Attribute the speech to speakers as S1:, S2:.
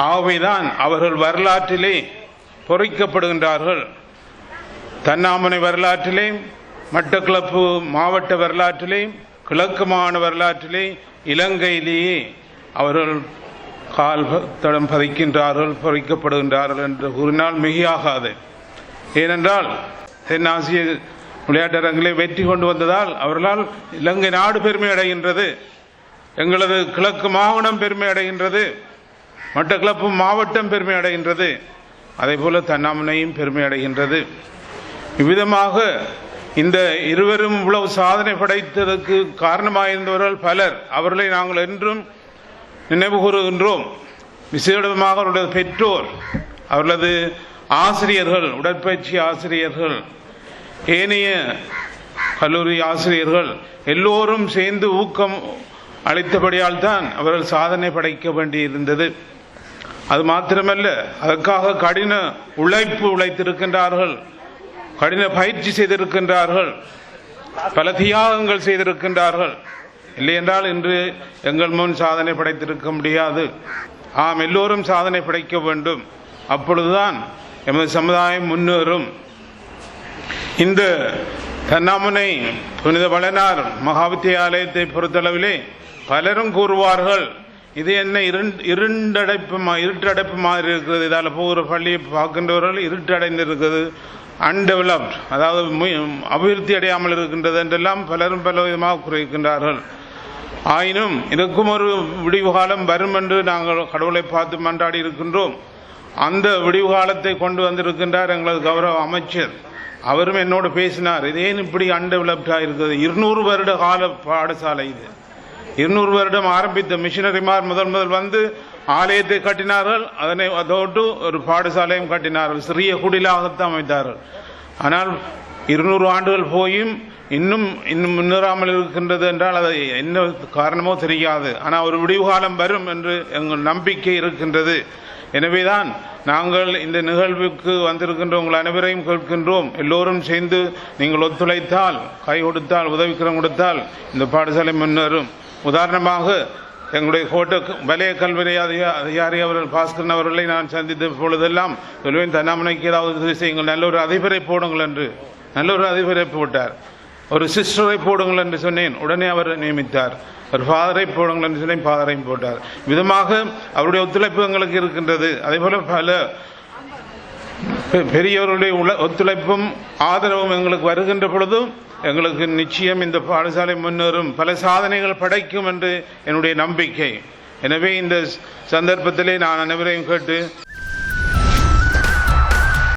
S1: ஆகவேதான் அவர்கள் வரலாற்றிலே பொறிக்கப்படுகின்றார்கள். தன்னாமனை வரலாற்றிலே, மட்டக்களப்பு மாவட்ட வரலாற்றிலே, கிழக்கு மாகாண வரலாற்றிலே, இலங்கையிலேயே அவர்கள் கால் தடம் பதிக்கின்றார்கள், பொறிக்கப்படுகின்றார்கள் என்று கூறினால் மிகையாகாது. ஏனென்றால் தென்னாசிய விளையாட்டரங்கிலே வெற்றி கொண்டு வந்ததால் அவர்களால் இலங்கை நாடு பெருமை அடைகின்றது, எங்களது கிழக்கு மாகாணம் பெருமை அடைகின்றது, மட்டக்களப்பு மாவட்டம் பெருமை அடைகின்றது, அதே போல தன்னாமனையும் பெருமை அடைகின்றது. இவ்விதமாக இந்த இருவரும் இவ்வளவு சாதனை படைத்ததற்கு காரணமாயிருந்தவர்கள் பலர். அவர்களை நாங்கள் என்றும் நினைவு கூறுகின்றோம். விசேடமாக அவர்களது பெற்றோர், அவர்களது ஆசிரியர்கள், உடற்பயிற்சி ஆசிரியர்கள், ஏனைய கல்லூரி ஆசிரியர்கள் எல்லோரும் சேர்ந்து ஊக்கம் அளித்தபடியால் தான் அவர்கள் சாதனை படைக்க வேண்டியிருந்தது. அது மாத்திரமல்ல, அதற்காக கடின உழைப்பு உழைத்திருக்கின்றார்கள், கடின பயிற்சி செய்திருக்கின்றார்கள், பல தியாகங்கள் செய்திருக்கின்றார்கள். இல்லை என்றால் இன்று எங்கள் முன் சாதனை படைத்திருக்க முடியாது. ஆம், எல்லோரும் சாதனை படைக்க வேண்டும். அப்பொழுதுதான் எமது சமுதாயம் முன்னேறும். இந்த தன்னாமனை புனித வளனார் மகாவித்தியாலயத்தை பொறுத்தளவிலே பலரும் கூறுவார்கள், இது என்ன இருட்டடைப்பு மாதிரி இருக்கிறது, இதால் போகிற பள்ளியை பார்க்கின்றவர்கள் இருட்டடைந்திருக்கிறது, அன்டெவலப்ட், அதாவது அபிவிருத்தி அடையாமல் இருக்கின்றது என்றெல்லாம் பலரும் பல விதமாக குறைக்கின்றார்கள். ஆயினும் இதற்கும் ஒரு விடிவு காலம் வரும் என்று நாங்கள் கடவுளை பார்த்து மன்றாடி இருக்கின்றோம். அந்த விடிவு காலத்தை கொண்டு வந்திருக்கின்றார் எங்களது கௌரவ அமைச்சர். அவரும் என்னோடு பேசினார், இது ஏன் இப்படி அன்டெவலப்டாக இருக்குது, 200 வருட கால பாடசாலை இது, 200 வருடம் ஆரம்பித்த மிஷினரிமார் முதல் வந்து ஆலயத்தை கட்டினார்கள், அதோடு ஒரு பாடசாலையும் கட்டினார்கள், சிறிய குடிலாகத்தான் அமைத்தார்கள். ஆனால் 200 ஆண்டுகள் போயும் இன்னும் முன்னேறாமல் இருக்கின்றது என்றால் அது என்ன காரணமோ தெரியாது. ஆனால் ஒரு விடிவு காலம் வரும் என்று எங்கள் நம்பிக்கை இருக்கின்றது. எனவேதான் நாங்கள் இந்த நிகழ்வுக்கு வந்திருக்கின்ற உங்கள் அனைவரையும் கேட்கின்றோம், எல்லோரும் சேர்ந்து நீங்கள் ஒத்துழைத்தால், கை கொடுத்தால், உதவிக்கரம் கொடுத்தால் இந்த பாடசாலை முன்னேறும். உதாரணமாக எங்களுடைய வலய கல்வி அதிகாரி அவர்கள் பாஸ்கரன் அவர்களை நான் சந்தித்த பொழுதெல்லாம் சொல்வேன், தன்னாமனைக்கு ஏதாவது செய்யுங்கள், நல்ல ஒரு அதிபரை போடுங்கள் என்று. நல்ல ஒரு அதிபரை போட்டார். ஒரு சிஸ்டரை போடுங்கள் என்று சொன்னேன், உடனே அவர் நியமித்தார். ஒரு ஃபாதரை போடுங்கள் என்று சொன்னேன், ஃபாதரையும் போட்டார். விதமாக அவருடைய ஒத்துழைப்பு எங்களுக்கு இருக்கின்றது. அதே போல பல பெரியவர்களுடைய ஒத்துழைப்பும் ஆதரவும் எங்களுக்கு வருகின்ற பொழுதும் எங்களுக்கு நிச்சயம் இந்த பாடசாலை முன்னேறும், பல சாதனைகள் படைக்கும் என்று என்னுடைய நம்பிக்கை. எனவே இந்த சந்தர்ப்பத்திலே நான் அனைவரையும் கேட்டு